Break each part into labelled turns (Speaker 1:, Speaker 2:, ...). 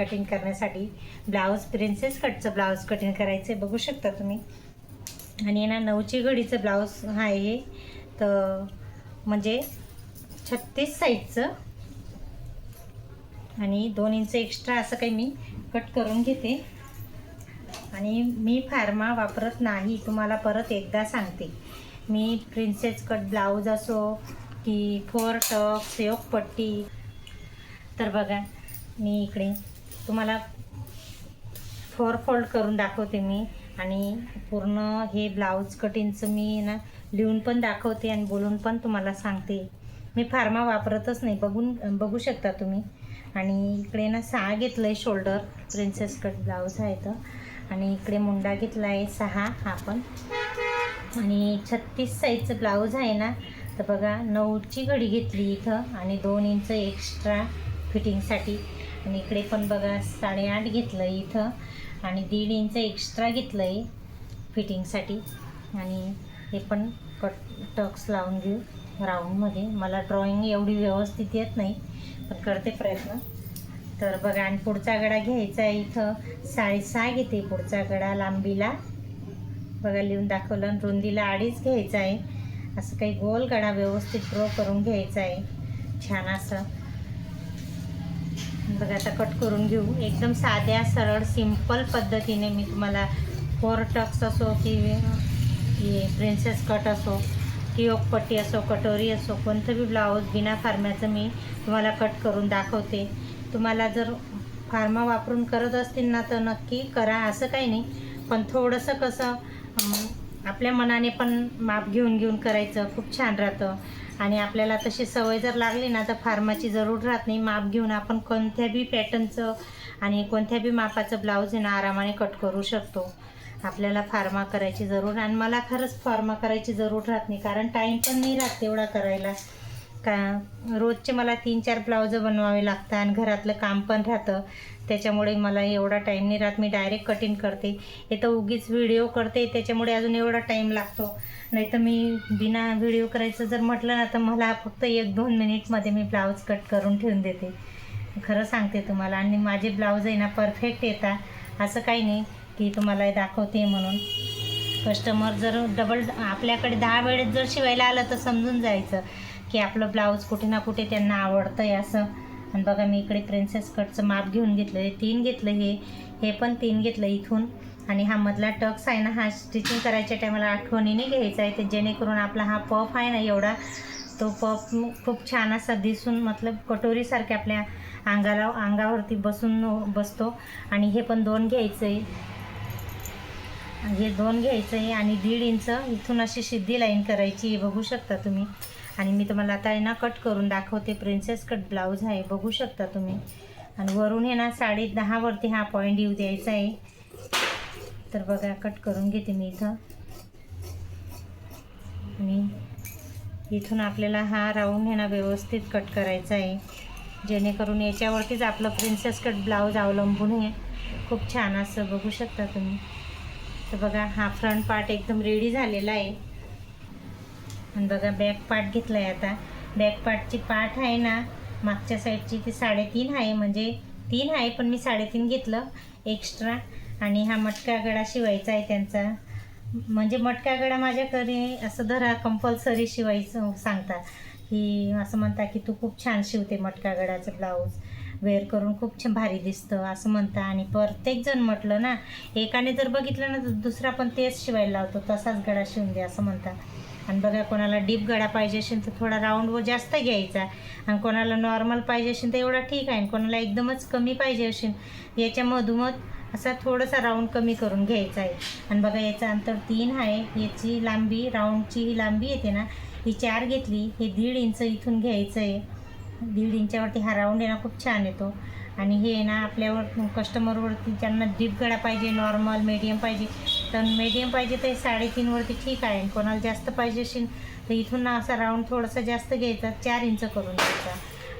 Speaker 1: Cutting करण्यासाठी blouse princess कटचं blouse cutting करायचं आहे, बघू शकता तुम्ही. आणि ना 9ची घडीचं ब्लाऊज आहे तर म्हणजे 36 साईजचं आणि 2 इंच एक्स्ट्रा असं काही मी कट करून घेते. आणि मी फार्मा वापरत नाही, तुम्हाला परत एकदा सांगते. मी प्रिन्सेस कट ब्लाऊज असो की 4 टक्स योगपट्टी, तर बघा मी इकडे तुम्हाला 4 फोल्ड करून दाखवते मी. आणि पूर्ण हे ब्लाऊज कटिंगचं मी ना लिहून पण दाखवते आणि बोलून पण तुम्हाला सांगते. मी फार्मा वापरतच नाही, बघू शकता तुम्ही. आणि इकडे ना 6 घेतलं आहे शोल्डर, प्रिन्सेस कट ब्लाऊज आहे तर. आणि इकडे मुंडा घेतला आहे 6 हा पण. आणि 36 साईजचं ब्लाऊज आहे ना, तर बघा 9ची घडी घेतली इथं आणि 2 इंच एक्स्ट्रा फिटिंगसाठी. आणि इकडे पण बघा 8.5 घेतलं आहे इथं आणि 1.5 इंच एक्स्ट्रा घेतलं आहे फिटिंगसाठी. आणि हे पण टक्स लावून घेऊ राऊंडमध्ये. मला ड्रॉइंग एवढी व्यवस्थित येत नाही पण करते प्रयत्न. तर बघा आणि पुढचा गळा घ्यायचा आहे इथं 6.5 घेते पुढचा गळा लांबीला, बघा लिहून दाखवलं. आणि रुंदीला 2.5 घ्यायचा आहे. असं काही गोल गळा व्यवस्थित ड्रॉ करून घ्यायचा आहे छान असं. बघा आता कट करून घेऊ एकदम साध्या सरळ सिंपल पद्धतीने. मी तुम्हाला 4 टक्स असो की प्रिन्सेस कट असो की योगपट्टी असो कटोरी असो कोणतं बी ब्लाऊज बिना फार्म्याचं मी तुम्हाला कट करून दाखवते. तुम्हाला जर फार्मा वापरून करत असतील ना तर नक्की करा, असं काही नाही. पण थोडंसं कसं आपल्या मनाने पण माप घेऊन करायचं खूप छान राहतं. आणि आपल्याला तशी सवय जर लागली ना तर फार्माची जरूर राहत नाही. माप घेऊन आपण कोणत्या बी पॅटर्नचं आणि कोणत्या बी मापाचं ब्लाऊज आहे ना आरामाने कट करू शकतो. आपल्याला फार्मा करायची जरूर, आणि मला खरंच फार्मा करायची जरूर राहत नाही कारण टाईम पण नाही राहत तेवढा करायला. का रोजचे मला 3-4 ब्लाऊजं बनवावे लागतात आणि घरातलं काम पण राहतं, त्याच्यामुळे मला एवढा टाईम नाही राहत. मी डायरेक्ट कटिंग करते. हे तर उगीच व्हिडिओ करते त्याच्यामुळे अजून एवढा टाईम लागतो. नाही तर मी बिना व्हिडिओ करायचं जर म्हटलं ना तर मला फक्त 1-2 मिनिटमध्ये मी ब्लाऊज कट करून ठेवून देते, खरं सांगते तुम्हाला. आणि माझे ब्लाऊज आहे ना परफेक्ट येतात, असं काही नाही की तुम्हाला दाखवते म्हणून. कस्टमर जर डबल आपल्याकडे 10 वेळेस जर शिवायला आलं तर समजून जायचं की आपलं ब्लाऊज कुठे ना कुठे त्यांना आवडतं आहे असं. आणि बघा मी इकडे प्रिन्सेस कटचं माप घेऊन घेतलं आहे, 3 घेतलं, हे पण 3 घेतलं इथून. आणि हा मधला टक्स आहे ना हा स्टिचिंग करायच्या टायमाला आठवणीने घ्यायचा आहे, ते जेणेकरून आपला हा पफ आहे ना एवढा तो पफ खूप छान असा दिसून मतलब कटोरीसारख्या आपल्या अंगावरती बसतो. आणि हे पण 2 घ्यायचं आहे, हे 2 घ्यायचं आहे. आणि 1.5 इंच इथून अशी सिद्धी लाईन करायची आहे, बघू शकता तुम्ही. आणि मी तुम्हाला आता आहे ना कट करून दाखवते. प्रिन्सेस कट ब्लाऊज आहे, बघू शकता तुम्ही. आणि वरून हे ना 10.5 वरती हा पॉईंट येऊ द्यायचा आहे. तर बघा कट करून घेते मी इथं. आणि इथून आपल्याला हा राऊंड हे ना व्यवस्थित कट करायचा आहे, जेणेकरून याच्यावरतीच आपलं प्रिन्सेस कट ब्लाऊज अवलंबून आहे. खूप छान असं बघू शकता तुम्ही. तर बघा हा फ्रंट पार्ट एकदम रेडी झालेला आहे. आणि बघा बॅक पार्ट घेतला आहे आता. बॅक पार्टची पार्ट आहे ना मागच्या साईडची ती 3.5 आहे, म्हणजे 3 आहे पण मी 3.5 घेतलं एक्स्ट्रा. आणि हा मटका गळा शिवायचा आहे त्यांचा, म्हणजे मटका गळा माझ्याकडे असं धरा कंपल्सरी शिवायचं सांगतात की, असं म्हणतात की तू खूप छान शिवते मटका गळाचं ब्लाऊज, वेअर करून खूप छान भारी दिसतं असं म्हणता. आणि प्रत्येकजण म्हटलं ना एकाने जर बघितलं ना तर दुसरा पण तेच शिवायला लावतो, तसाच गळा शिवून दे असं म्हणतात. आणि बघा कोणाला डीप गळा पाहिजे असेल तर थोडा राऊंड व जास्त घ्यायचा, आणि कोणाला नॉर्मल पाहिजे असेल तर एवढा ठीक आहे, आणि कोणाला एकदमच कमी पाहिजे असेल याच्या मधोमध असा थोडासा राऊंड कमी करून घ्यायचा आहे. आणि बघा याचं अंतर 3 आहे. याची लांबी राऊंडची ही लांबी येते ना ही 4 घेतली. हे 1.5 इंच इथून घ्यायचं आहे. 1.5 इंचावरती हा राऊंड आहे ना खूप छान येतो. आणि हे ना आपल्यावर कस्टमरवरती ज्यांना डीप गळा पाहिजे, नॉर्मल मीडियम पाहिजे, तर मीडियम पाहिजे तर 3.5 वरती ठीक आहे. कोणाला जास्त पाहिजे असेल तर इथून ना असा राऊंड थोडासा जास्त घ्यायचा, 4 इंच करून घ्यायचा.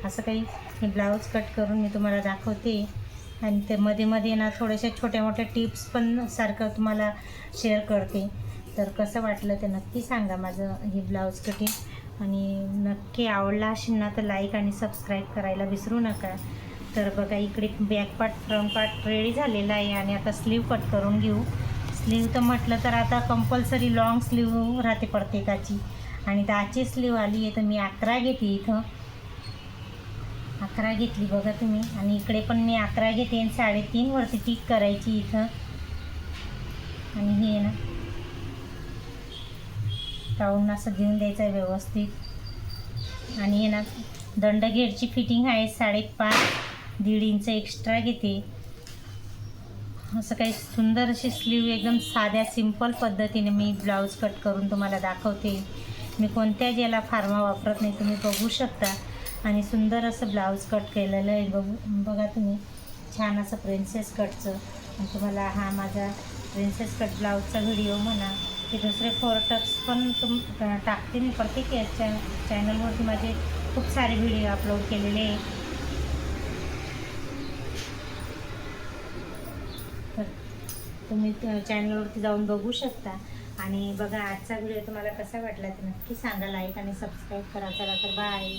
Speaker 1: असं काही हे ब्लाऊज कट करून मी तुम्हाला दाखवते. आणि ते मध्ये ना थोड्याशा छोट्या मोठ्या टिप्स पण सारखं तुम्हाला शेअर करते. तर कसं वाटलं ते नक्की सांगा माझं हे ब्लाऊज कटिंग. आणि नक्की आवडला असेल ना तर लाईक आणि सबस्क्राईब करायला विसरू नका. तर बघा इकडे back part front part ready झालेला आहे आणि आता स्लीव कट करून घेऊ. स्लीव तर म्हटलं तर आता कंपल्सरी लॉंग स्लीव राहते प्रत्येकाची आणि 10ची स्लीव आली आहे तर मी 11 घेते. इथं 11 घेतली बघा तुम्ही आणि इकडे पण मी 11 घेते आणि 3.5 वरती टिक करायची इथं. आणि हे ना राऊंड असं घेऊन द्यायचं आहे व्यवस्थित. आणि हे ना दंडघेरची फिटिंग आहे 5.5, 1.5 इंच एक्स्ट्रा घेते. असं काही सुंदर अशी स्लीव एकदम साध्या सिंपल पद्धतीने मी ब्लाऊज कट करून तुम्हाला दाखवते. मी कोणत्याच याला फार्मा वापरत नाही, तुम्ही बघू शकता. आणि सुंदर असं ब्लाऊज कट केलेलं आहे बघा तुम्ही, छान असं प्रिन्सेस कटचं. आणि तुम्हाला हा माझा प्रिन्सेस कट ब्लाऊजचा व्हिडिओ म्हणा की दुसरे 4 टक्स पण टाकते मी प्रत्येक याच्या चॅनलवरती. माझे खूप सारे व्हिडिओ अपलोड केलेले आहे, तर तुम्ही चॅनलवरती जाऊन बघू शकता. आणि बघा आजचा व्हिडिओ तुम्हाला कसा वाटला ते नक्की सांगा, लाईक आणि सबस्क्राईब करा. चला तर बाय.